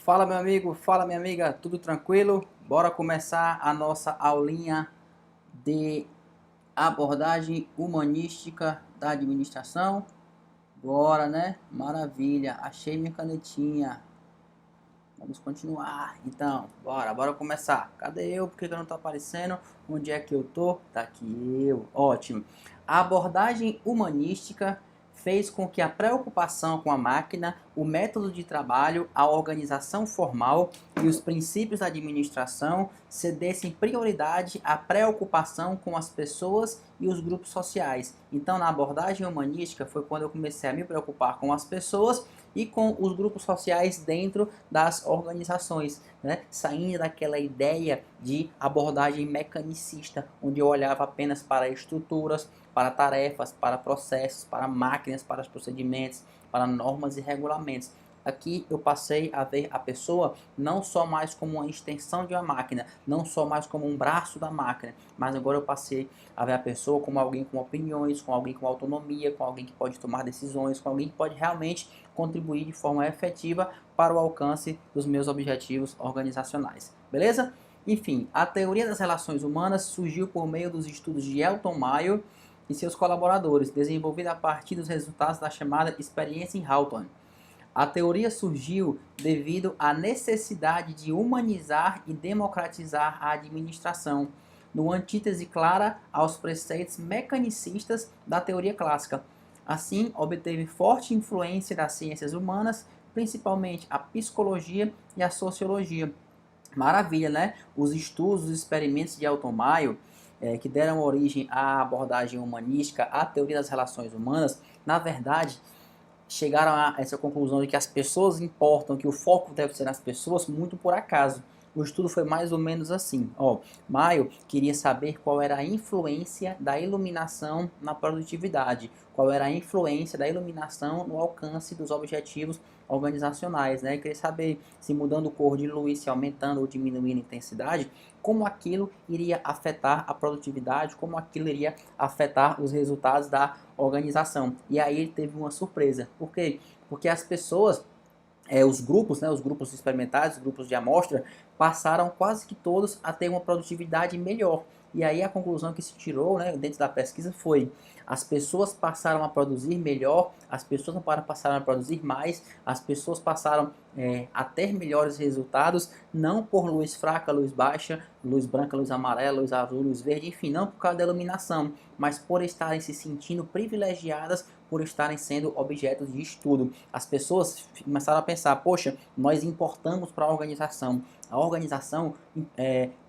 Fala meu amigo, fala minha amiga, tudo tranquilo? Bora começar a nossa aulinha de abordagem humanística da administração? Bora, né? Maravilha, achei minha canetinha. Vamos continuar. Então, bora começar. Cadê eu? Por que eu não tô aparecendo? Onde é que eu tô? Tá aqui eu. Ótimo. A abordagem humanística fez com que a preocupação com a máquina, o método de trabalho, a organização formal e os princípios da administração cedessem prioridade à preocupação com as pessoas e os grupos sociais. Então, na abordagem humanística foi quando eu comecei a me preocupar com as pessoas e com os grupos sociais dentro das organizações, né? Saindo daquela ideia de abordagem mecanicista, onde eu olhava apenas para estruturas, para tarefas, para processos, para máquinas, para os procedimentos, para normas e regulamentos. Aqui eu passei a ver a pessoa não só mais como uma extensão de uma máquina, não só mais como um braço da máquina, mas agora eu passei a ver a pessoa como alguém com opiniões, com alguém com autonomia, com alguém que pode tomar decisões, com alguém que pode realmente contribuir de forma efetiva para o alcance dos meus objetivos organizacionais. Beleza? Enfim, a teoria das relações humanas surgiu por meio dos estudos de Elton Mayo e seus colaboradores, desenvolvida a partir dos resultados da chamada experiência em Hawthorne. A teoria surgiu devido à necessidade de humanizar e democratizar a administração, no antítese clara aos preceitos mecanicistas da teoria clássica. Assim, obteve forte influência das ciências humanas, principalmente a psicologia e a sociologia. Maravilha, né? Os estudos, os experimentos de Elton Mayo, que deram origem à abordagem humanística, à teoria das relações humanas, na verdade, chegaram a essa conclusão de que as pessoas importam, que o foco deve ser nas pessoas, muito por acaso. O estudo foi mais ou menos assim. Mayo queria saber qual era a influência da iluminação na produtividade, qual era a influência da iluminação no alcance dos objetivos organizacionais, né? Ele queria saber se mudando cor de luz, se aumentando ou diminuindo a intensidade, como aquilo iria afetar a produtividade, como aquilo iria afetar os resultados da organização. E aí ele teve uma surpresa. Por quê? Porque as pessoas, os grupos, né, os grupos experimentais, os grupos de amostra, passaram quase que todos a ter uma produtividade melhor. E aí a conclusão que se tirou, né, dentro da pesquisa foi: as pessoas passaram a produzir melhor, as pessoas passaram a produzir mais, as pessoas passaram a ter melhores resultados, não por luz fraca, luz baixa, luz branca, luz amarela, luz azul, luz verde, enfim, não por causa da iluminação, mas por estarem se sentindo privilegiadas, por estarem sendo objetos de estudo. As pessoas começaram a pensar: poxa, nós importamos para a organização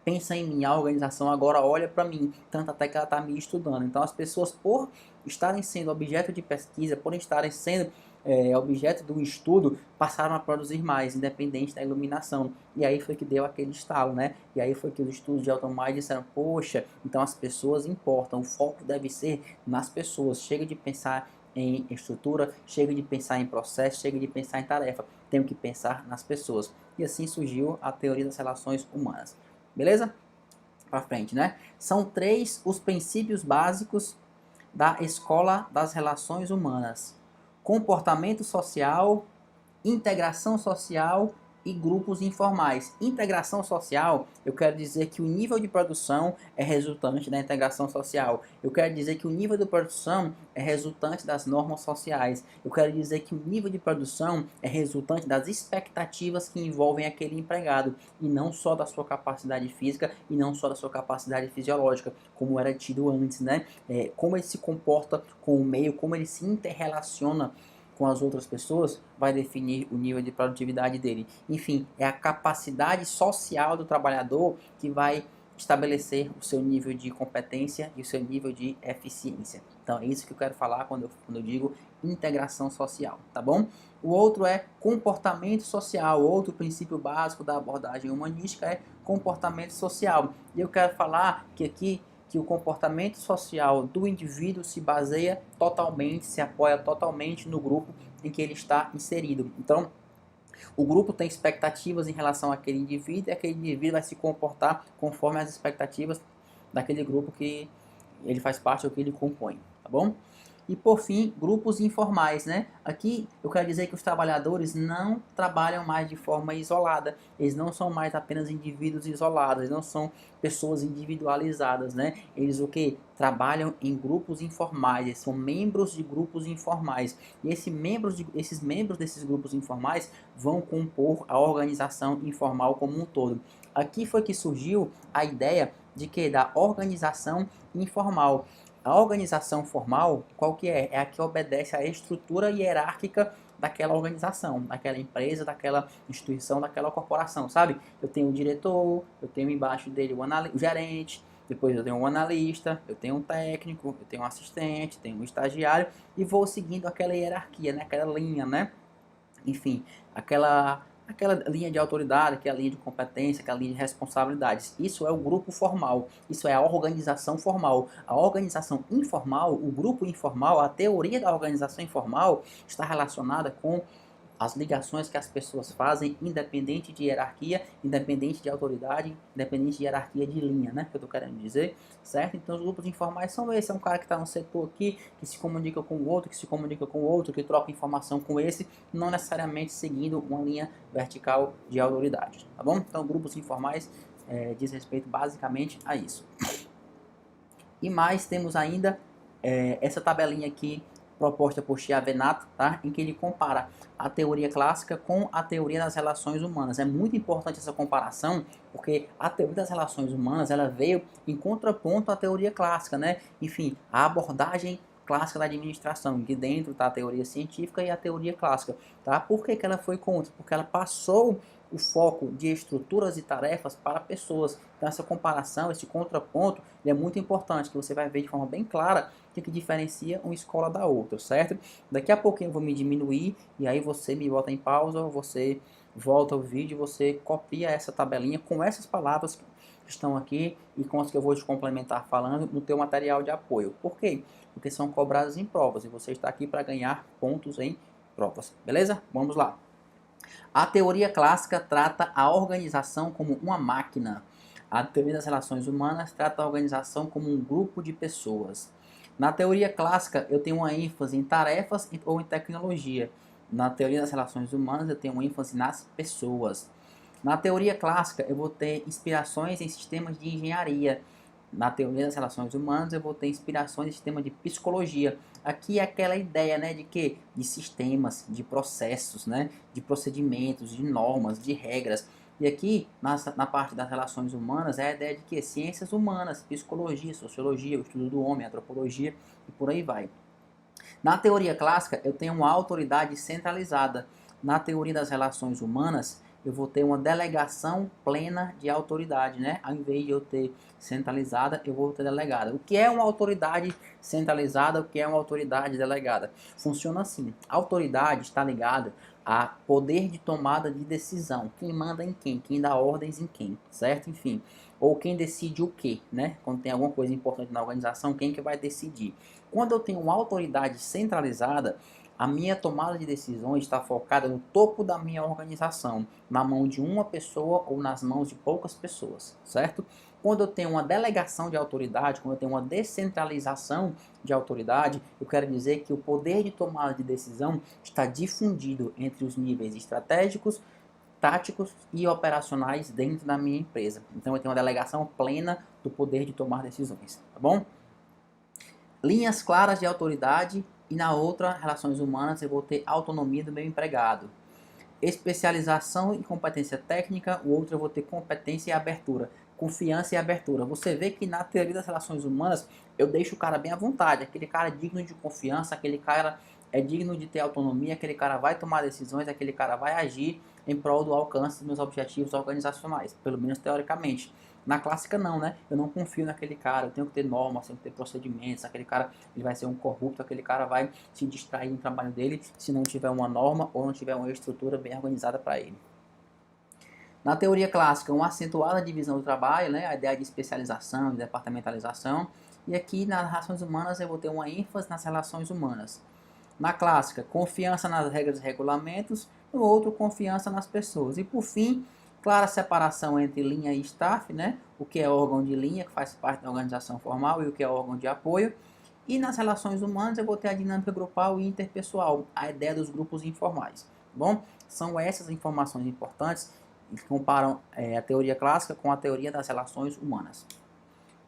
pensa em mim, a organização agora olha para mim, tanto até que ela está me estudando. Então as pessoas, por estarem sendo objeto de pesquisa, por estarem sendo objeto do estudo, passaram a produzir mais, independente da iluminação. E aí foi que deu aquele estalo, né? E aí foi que os estudos de Elton Mayo disseram: poxa, então as pessoas importam, o foco deve ser nas pessoas, chega de pensar em estrutura, chega de pensar em processo, chega de pensar em tarefa, tenho que pensar nas pessoas. E assim surgiu a teoria das relações humanas. Beleza? Para frente, né? São 3 os princípios básicos da escola das relações humanas: comportamento social, integração social e grupos informais. Integração social, eu quero dizer que o nível de produção é resultante da integração social. Eu quero dizer que o nível de produção é resultante das normas sociais. Eu quero dizer que o nível de produção é resultante das expectativas que envolvem aquele empregado, e não só da sua capacidade física e não só da sua capacidade fisiológica, como era tido antes, né? Como ele se comporta com o meio, como ele se interrelaciona com as outras pessoas, vai definir o nível de produtividade dele. Enfim, é a capacidade social do trabalhador que vai estabelecer o seu nível de competência e o seu nível de eficiência. Então é isso que eu quero falar quando eu digo integração social, tá bom? O outro é comportamento social. Outro princípio básico da abordagem humanística é comportamento social. E eu quero falar que aqui que o comportamento social do indivíduo se baseia totalmente, se apoia totalmente no grupo em que ele está inserido. Então, o grupo tem expectativas em relação àquele indivíduo, e aquele indivíduo vai se comportar conforme as expectativas daquele grupo que ele faz parte ou que ele compõe, tá bom? E por fim, grupos informais, né? Aqui eu quero dizer que os trabalhadores não trabalham mais de forma isolada, eles não são mais apenas indivíduos isolados, eles não são pessoas individualizadas, né? Eles o que? Trabalham em grupos informais, eles são membros de grupos informais. E esses membros desses grupos informais vão compor a organização informal como um todo. Aqui foi que surgiu a ideia de que da organização informal. A organização formal, qual que é? É a que obedece à estrutura hierárquica daquela organização, daquela empresa, daquela instituição, daquela corporação, sabe? Eu tenho o diretor, eu tenho embaixo dele o gerente, depois eu tenho um analista, eu tenho um técnico, eu tenho um assistente, tenho um estagiário e vou seguindo aquela hierarquia, né? Aquela linha, né? Enfim, aquela linha de autoridade, aquela linha de competência, aquela linha de responsabilidades. Isso é o grupo formal, isso é a organização formal. A organização informal, o grupo informal, a teoria da organização informal está relacionada com as ligações que as pessoas fazem, independente de hierarquia, independente de autoridade, independente de hierarquia de linha, né? Que eu tô querendo dizer, certo? Então os grupos informais são esses, é um cara que está no setor aqui, que se comunica com o outro, que se comunica com o outro, que troca informação com esse, não necessariamente seguindo uma linha vertical de autoridade, tá bom? Então grupos informais diz respeito basicamente a isso. E mais temos ainda essa tabelinha aqui proposta por Chiavenato, tá? Em que ele compara a teoria clássica com a teoria das relações humanas. É muito importante essa comparação, porque a teoria das relações humanas ela veio em contraponto à teoria clássica, né? Enfim, a abordagem clássica da administração, que dentro está a teoria científica e a teoria clássica, tá? Por que que ela foi contra? Porque ela passou o foco de estruturas e tarefas para pessoas. Então essa comparação, esse contraponto, ele é muito importante, que você vai ver de forma bem clara o que diferencia uma escola da outra, certo? Daqui a pouquinho eu vou me diminuir e aí você me bota em pausa, você volta o vídeo, você copia essa tabelinha com essas palavras que estão aqui e com as que eu vou te complementar falando no teu material de apoio. Por quê? Porque são cobradas em provas e você está aqui para ganhar pontos em provas, beleza? Vamos lá. A teoria clássica trata a organização como uma máquina. A teoria das relações humanas trata a organização como um grupo de pessoas. Na teoria clássica, eu tenho uma ênfase em tarefas ou em tecnologia. Na teoria das relações humanas, eu tenho uma ênfase nas pessoas. Na teoria clássica, eu vou ter inspirações em sistemas de engenharia. Na teoria das relações humanas, eu vou ter inspirações em sistema de psicologia. Aqui é aquela ideia, né, de que de sistemas, de processos, né, de procedimentos, de normas, de regras. E aqui, na parte das relações humanas, é a ideia de que ciências humanas, psicologia, sociologia, o estudo do homem, antropologia e por aí vai. Na teoria clássica, eu tenho uma autoridade centralizada. Na teoria das relações humanas, eu vou ter uma delegação plena de autoridade, né? Ao invés de eu ter centralizada, eu vou ter delegada. O que é uma autoridade centralizada? O que é uma autoridade delegada? Funciona assim. A autoridade está ligada a poder de tomada de decisão. Quem manda em quem? Quem dá ordens em quem, certo? Enfim. Ou quem decide o quê, né? Quando tem alguma coisa importante na organização, quem que vai decidir? Quando eu tenho uma autoridade centralizada, a minha tomada de decisões está focada no topo da minha organização, na mão de uma pessoa ou nas mãos de poucas pessoas, certo? Quando eu tenho uma delegação de autoridade, quando eu tenho uma descentralização de autoridade, eu quero dizer que o poder de tomada de decisão está difundido entre os níveis estratégicos, táticos e operacionais dentro da minha empresa. Então eu tenho uma delegação plena do poder de tomar decisões, tá bom? Linhas claras de autoridade e na outra, relações humanas, eu vou ter autonomia do meu empregado. Especialização e competência técnica, o outro eu vou ter competência e abertura. Confiança e abertura. Você vê que na teoria das relações humanas, eu deixo o cara bem à vontade. Aquele cara é digno de confiança, aquele cara é digno de ter autonomia, aquele cara vai tomar decisões, aquele cara vai agir em prol do alcance dos meus objetivos organizacionais, pelo menos teoricamente. Na clássica não, né? Eu não confio naquele cara, eu tenho que ter normas, tenho que ter procedimentos, aquele cara ele vai ser um corrupto, aquele cara vai se distrair no trabalho dele se não tiver uma norma ou não tiver uma estrutura bem organizada para ele. Na teoria clássica, uma acentuada divisão do trabalho, né? A ideia de especialização, de departamentalização, e aqui nas relações humanas eu vou ter uma ênfase nas relações humanas. Na clássica, confiança nas regras e regulamentos, no outro, confiança nas pessoas. E por fim, clara separação entre linha e staff, né? O que é órgão de linha, que faz parte da organização formal, e o que é órgão de apoio. E nas relações humanas eu vou ter a dinâmica grupal e interpessoal, a ideia dos grupos informais. Tá bom? São essas informações importantes que comparam a teoria clássica com a teoria das relações humanas.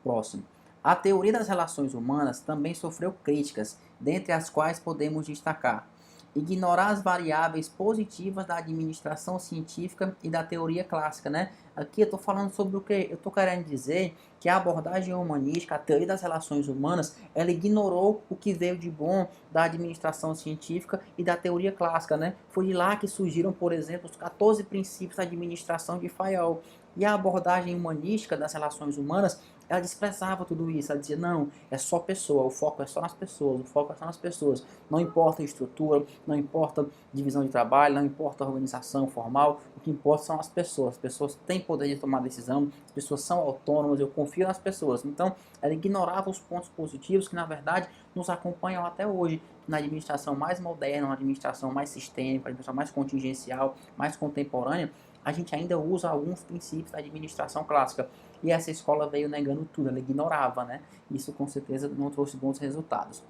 Próximo. A teoria das relações humanas também sofreu críticas, dentre as quais podemos destacar: ignorar as variáveis positivas da administração científica e da teoria clássica, né? Aqui eu estou falando sobre o que? Eu estou querendo dizer que a abordagem humanística, a teoria das relações humanas, ela ignorou o que veio de bom da administração científica e da teoria clássica, né? Foi de lá que surgiram, por exemplo, os 14 princípios da administração de Fayol. E a abordagem humanística das relações humanas, ela desprezava tudo isso. Ela dizia, não, é só pessoa, o foco é só nas pessoas, o foco é só nas pessoas. Não importa a estrutura, não importa divisão de trabalho, não importa a organização formal, o que importa são as pessoas. As pessoas têm poder de tomar decisão, as pessoas são autônomas, eu confio nas pessoas. Então, ela ignorava os pontos positivos que, na verdade, nos acompanham até hoje. Na administração mais moderna, na administração mais sistêmica, na administração mais contingencial, mais contemporânea, a gente ainda usa alguns princípios da administração clássica. E essa escola veio negando tudo, ela ignorava, né? Isso com certeza não trouxe bons resultados.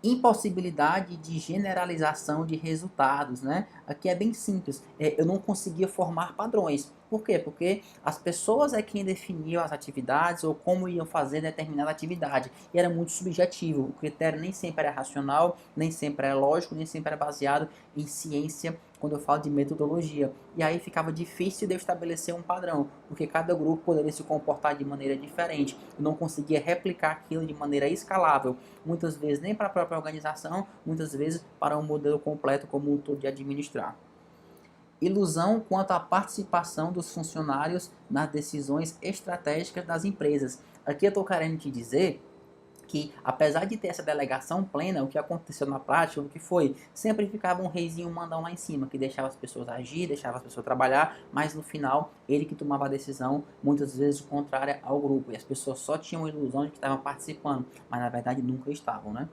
Impossibilidade de generalização de resultados, né? Aqui é bem simples, eu não conseguia formar padrões. Por quê? Porque as pessoas é quem definiam as atividades ou como iam fazer determinada atividade. E era muito subjetivo, o critério nem sempre era racional, nem sempre era lógico, nem sempre era baseado em ciência, quando eu falo de metodologia. E aí ficava difícil de eu estabelecer um padrão, porque cada grupo poderia se comportar de maneira diferente. Eu não conseguia replicar aquilo de maneira escalável, muitas vezes nem para a própria organização, muitas vezes para um modelo completo como um todo de administrar. Ilusão quanto à participação dos funcionários nas decisões estratégicas das empresas. Aqui eu estou querendo te dizer que, apesar de ter essa delegação plena, o que aconteceu na prática, o que foi? Sempre ficava um reizinho mandão lá em cima, que deixava as pessoas agir, deixava as pessoas trabalhar, mas no final, ele que tomava a decisão, muitas vezes contrária ao grupo, e as pessoas só tinham a ilusão de que estavam participando, mas na verdade nunca estavam, né?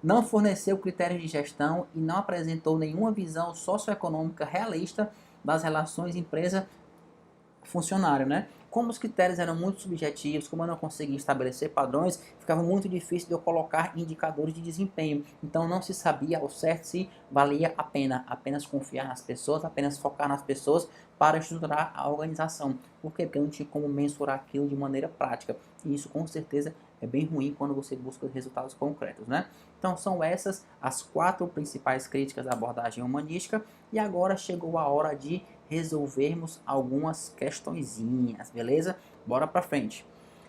Não forneceu critérios de gestão e não apresentou nenhuma visão socioeconômica realista das relações empresa-funcionário, né? Como os critérios eram muito subjetivos, como eu não conseguia estabelecer padrões, ficava muito difícil de eu colocar indicadores de desempenho. Então não se sabia ao certo se valia a pena apenas confiar nas pessoas, apenas focar nas pessoas para estruturar a organização. Por quê? Porque eu não tinha como mensurar aquilo de maneira prática. E isso com certeza é bem ruim quando você busca resultados concretos, né? Então são essas as 4 principais críticas da abordagem humanística. E agora chegou a hora de resolvermos algumas questõezinhas, beleza? Bora para frente.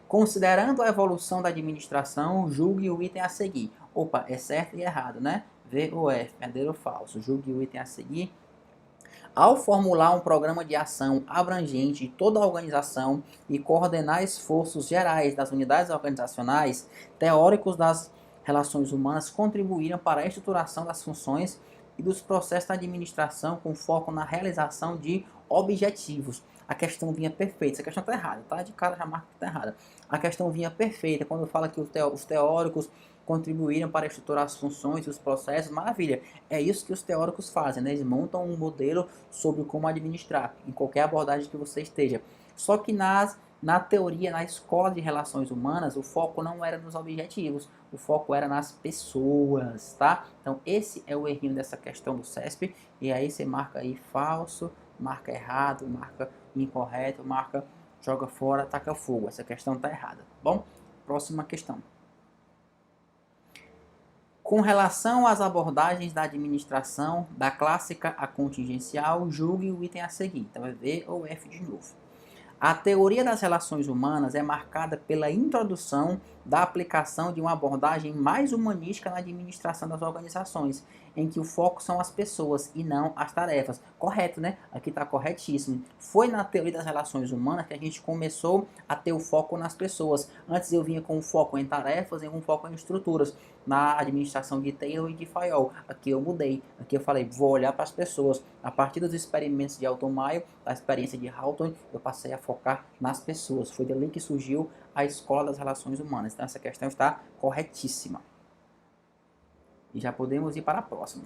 Considerando a evolução da administração, julgue o item a seguir. Opa, é certo e errado, né? V ou F, verdadeiro ou falso. Julgue o item a seguir. Ao formular um programa de ação abrangente de toda a organização e coordenar esforços gerais das unidades organizacionais, teóricos das relações humanas contribuíram para a estruturação das funções e dos processos da administração com foco na realização de objetivos. A questão vinha perfeita. Essa questão está errada, tá? De cara já marca que está errada. A questão vinha perfeita quando fala que os teóricos contribuíram para estruturar as funções e os processos. Maravilha. É isso que os teóricos fazem, né? Eles montam um modelo sobre como administrar, em qualquer abordagem que você esteja. Só que na teoria, na escola de relações humanas, o foco não era nos objetivos, o foco era nas pessoas, tá? Então esse é o errinho dessa questão do CESP, e aí você marca aí falso, marca errado, marca incorreto, marca joga fora, taca fogo. Essa questão tá errada, tá bom? Próxima questão. Com relação às abordagens da administração, da clássica à contingencial, julgue o item a seguir. Então é V ou F de novo. A teoria das relações humanas é marcada pela introdução da aplicação de uma abordagem mais humanística na administração das organizações, em que o foco são as pessoas e não as tarefas. Correto, né? Aqui está corretíssimo. Foi na teoria das relações humanas que a gente começou a ter o foco nas pessoas. Antes eu vinha com o foco em tarefas e com o foco em estruturas, na administração de Taylor e de Fayol. Aqui eu mudei. Aqui eu falei, vou olhar para as pessoas. A partir dos experimentos de Alton Mayo, da experiência de Hawthorne, eu passei a focar nas pessoas. Foi dali que surgiu a escola das relações humanas. Então essa questão está corretíssima. E já podemos ir para a próxima.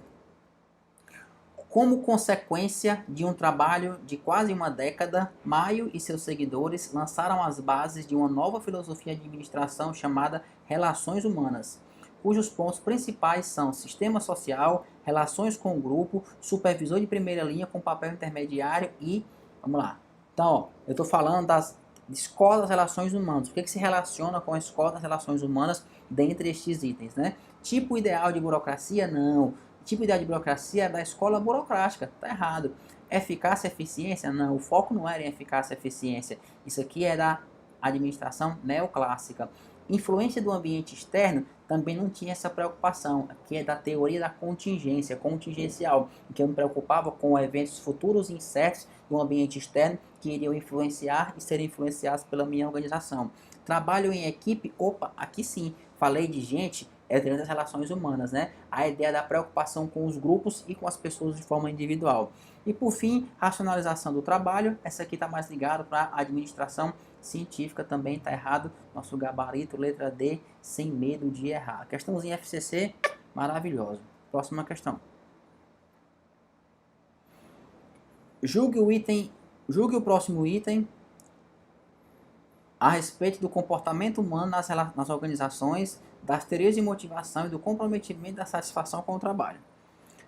Como consequência de um trabalho de quase uma década, Maio e seus seguidores lançaram as bases de uma nova filosofia de administração chamada Relações Humanas, cujos pontos principais são sistema social, relações com o grupo, supervisor de primeira linha com papel intermediário e... Vamos lá. Então, ó, eu estou falando das escola das relações humanas. O que se relaciona com a escola das relações humanas dentre estes itens, né? Tipo ideal de burocracia? Não. Tipo ideal de burocracia é da escola burocrática. Tá errado. Eficácia e eficiência? Não. O foco não era em eficácia e eficiência. Isso aqui é da administração neoclássica. Influência do ambiente externo também não tinha essa preocupação, que é da teoria da contingência, contingencial, que eu me preocupava com eventos futuros e incertos do ambiente externo que iriam influenciar e serem influenciados pela minha organização. Trabalho em equipe, opa, aqui sim, falei de gente, é dentro das relações humanas, né? A ideia da preocupação com os grupos e com as pessoas de forma individual. E por fim, racionalização do trabalho, essa aqui está mais ligada para a administração científica, também está errado, nosso gabarito, letra D, sem medo de errar. Questãozinha FCC, maravilhosa. Próxima questão. Julgue o próximo item a respeito do comportamento humano nas organizações, das teorias de motivação e do comprometimento da satisfação com o trabalho.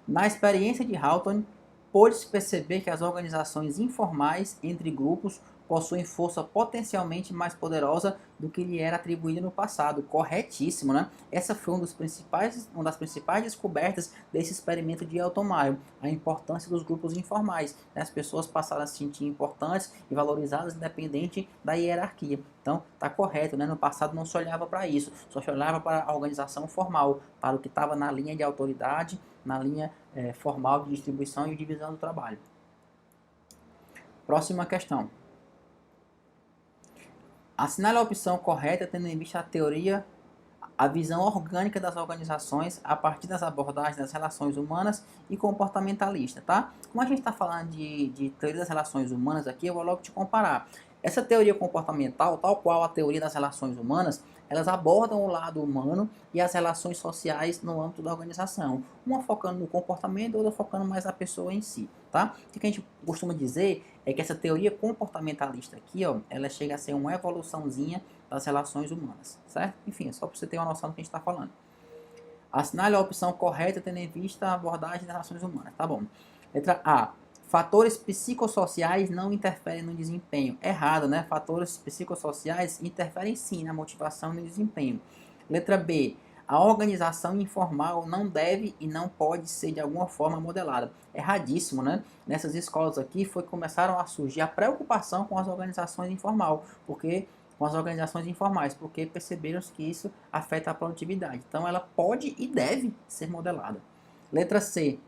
Na experiência de Hawthorne, pôde-se perceber que as organizações informais entre grupos possuem força potencialmente mais poderosa do que lhe era atribuída no passado. Corretíssimo, né? Essa foi uma das principais descobertas desse experimento de Elton Mayo, a importância dos grupos informais. As pessoas passaram a se sentir importantes e valorizadas independente da hierarquia. Então, está correto, né? No passado não se olhava para isso, só se olhava para a organização formal, para o que estava na linha de autoridade, na linha formal de distribuição e divisão do trabalho. Próxima questão. Assinale a opção correta tendo em vista a teoria, a visão orgânica das organizações a partir das abordagens das relações humanas e comportamentalista, tá? Como a gente está falando de teoria das relações humanas aqui, eu vou logo te comparar. Essa teoria comportamental, tal qual a teoria das relações humanas, elas abordam o lado humano e as relações sociais no âmbito da organização. Uma focando no comportamento, outra focando mais na pessoa em si, tá? O que a gente costuma dizer é que essa teoria comportamentalista aqui, ó, ela chega a ser uma evoluçãozinha das relações humanas, certo? Enfim, é só para você ter uma noção do que a gente está falando. Assinale a opção correta tendo em vista a abordagem das relações humanas, tá bom? Letra A. Fatores psicossociais não interferem no desempenho. Errado, né? Fatores psicossociais interferem sim na motivação e no desempenho. Letra B. A organização informal não deve e não pode ser de alguma forma modelada. Erradíssimo, né? Nessas escolas aqui começaram a surgir a preocupação com as organizações informais, porque perceberam que isso afeta a produtividade. Então ela pode e deve ser modelada. Letra C.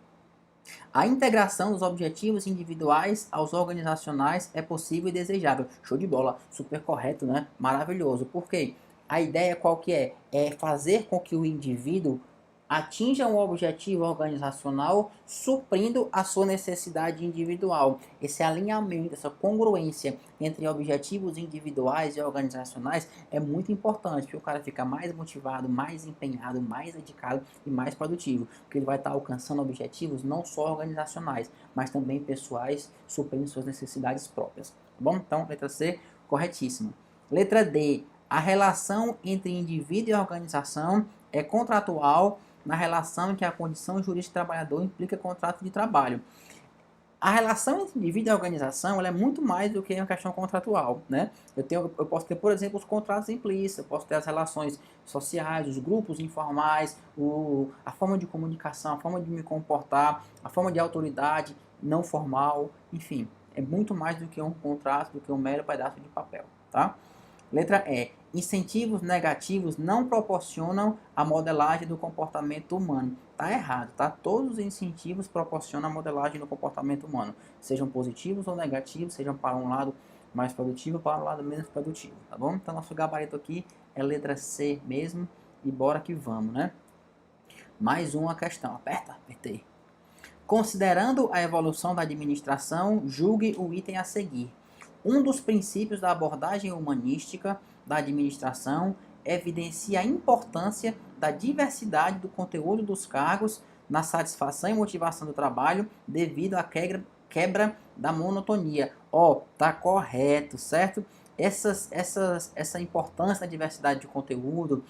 A integração dos objetivos individuais aos organizacionais é possível e desejável. Show de bola, super correto, né? Maravilhoso. Por quê? A ideia qual que é? É fazer com que o indivíduo atinja um objetivo organizacional suprindo a sua necessidade individual. Esse alinhamento, essa congruência entre objetivos individuais e organizacionais é muito importante, porque o cara fica mais motivado, mais empenhado, mais dedicado e mais produtivo, porque ele vai estar alcançando objetivos não só organizacionais, mas também pessoais, suprindo suas necessidades próprias. Tá bom? Então, letra C, corretíssimo. Letra D, a relação entre indivíduo e organização é contratual na relação em que a condição jurídica do trabalhador implica contrato de trabalho. A relação entre indivíduo e organização ela é muito mais do que uma questão contratual, né? Eu posso ter, por exemplo, os contratos implícitos, eu posso ter as relações sociais, os grupos informais, a forma de comunicação, a forma de me comportar, a forma de autoridade não formal, enfim, é muito mais do que um contrato, do que um mero pedaço de papel, tá? Letra E. Incentivos negativos não proporcionam a modelagem do comportamento humano. Tá errado, tá? Todos os incentivos proporcionam a modelagem do comportamento humano. Sejam positivos ou negativos, sejam para um lado mais produtivo ou para um lado menos produtivo, tá bom? Então, nosso gabarito aqui é letra C mesmo. E bora que vamos, né? Mais uma questão. Apertei. Considerando a evolução da administração, julgue o item a seguir. Um dos princípios da abordagem humanística da administração evidencia a importância da diversidade do conteúdo dos cargos na satisfação e motivação do trabalho devido à quebra da monotonia. Tá correto, certo? Essa importância da diversidade de conteúdo,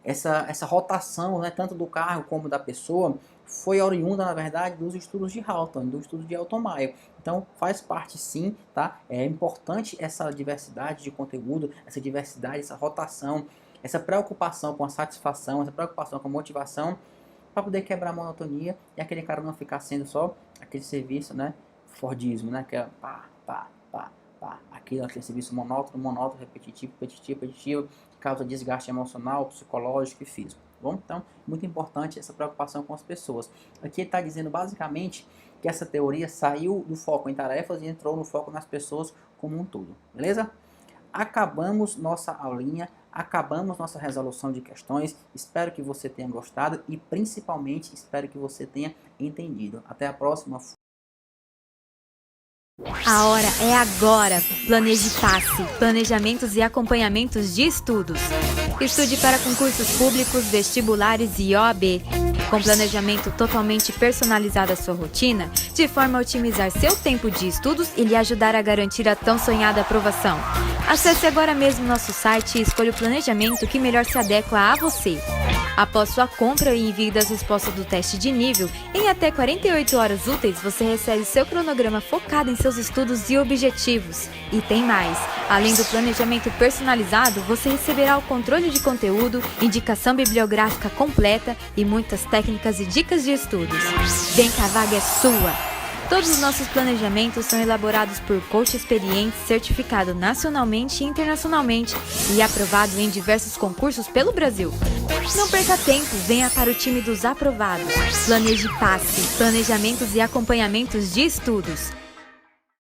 essa rotação, né, tanto do cargo como da pessoa, foi oriunda, na verdade, dos estudos de Hawthorne, do estudo de Elton Maio. Então, faz parte sim, tá? É importante essa diversidade de conteúdo, essa diversidade, essa rotação, essa preocupação com a satisfação, essa preocupação com a motivação, para poder quebrar a monotonia e aquele cara não ficar sendo só aquele serviço, né? Fordismo, né? Que é aquele serviço monótono, repetitivo, que causa desgaste emocional, psicológico e físico. Bom, então, muito importante essa preocupação com as pessoas. Aqui ele está dizendo basicamente que essa teoria saiu do foco em tarefas e entrou no foco nas pessoas como um todo, beleza? Acabamos nossa aulinha, acabamos nossa resolução de questões. Espero que você tenha gostado e principalmente espero que você tenha entendido. Até a próxima. A hora é agora. Planeje Passe, planejamentos e acompanhamentos de estudos. Estude para concursos públicos, vestibulares e OAB. Com planejamento totalmente personalizado à sua rotina, de forma a otimizar seu tempo de estudos e lhe ajudar a garantir a tão sonhada aprovação. Acesse agora mesmo nosso site e escolha o planejamento que melhor se adequa a você. Após sua compra e envio das respostas do teste de nível, em até 48 horas úteis você recebe seu cronograma focado em seus estudos e objetivos. E tem mais! Além do planejamento personalizado, você receberá o controle de conteúdo, indicação bibliográfica completa e muitas técnicas e dicas de estudos. Vem que a vaga é sua! Todos os nossos planejamentos são elaborados por coach experiente, certificado nacionalmente e internacionalmente e aprovado em diversos concursos pelo Brasil. Não perca tempo, venha para o time dos aprovados. Planeje Passe, planejamentos e acompanhamentos de estudos.